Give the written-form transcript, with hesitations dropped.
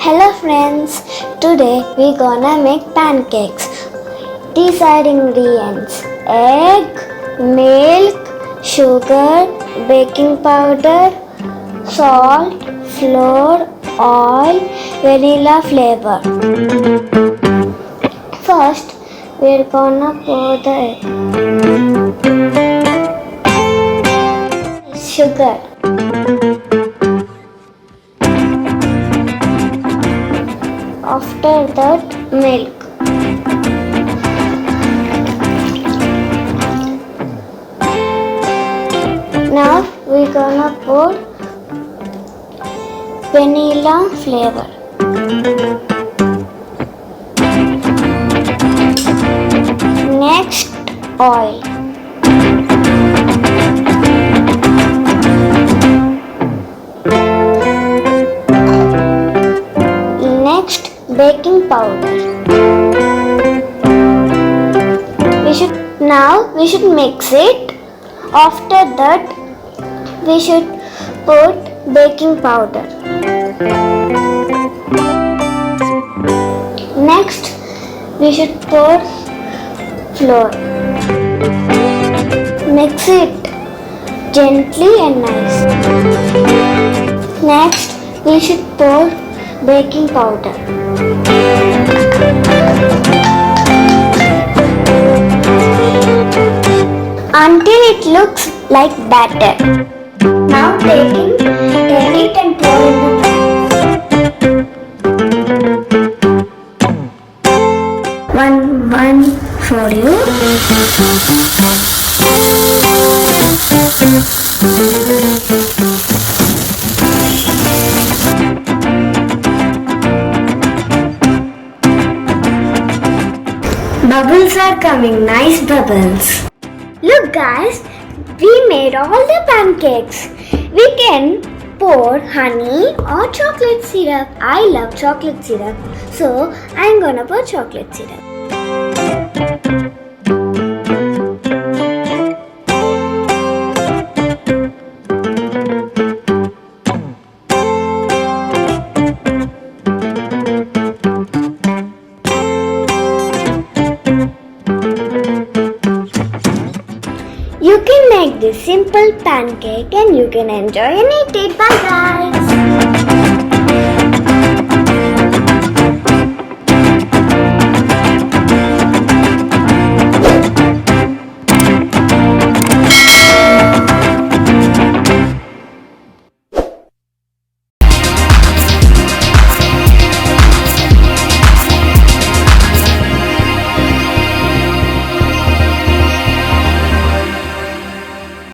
Hello friends, today we gonna make pancakes. These are ingredients: egg, milk, sugar, baking powder, salt, flour, oil, vanilla flavor. First, we're gonna pour the egg. Sugar. After that, milk. Now we're gonna pour vanilla flavor. Next, oil. Next, baking powder. We should mix it. After that, we should put baking powder. Next, we should pour flour. Mix it gently and nice. Next, we should pour baking powder. Until it looks like batter. Now take it and pour in the pan. One for you. Bubbles are coming, nice bubbles. Look guys, we made all the pancakes. We can pour honey or chocolate syrup. I love chocolate syrup, so I'm gonna pour chocolate syrup. You can make this simple pancake and you can enjoy and eat it. Bye guys.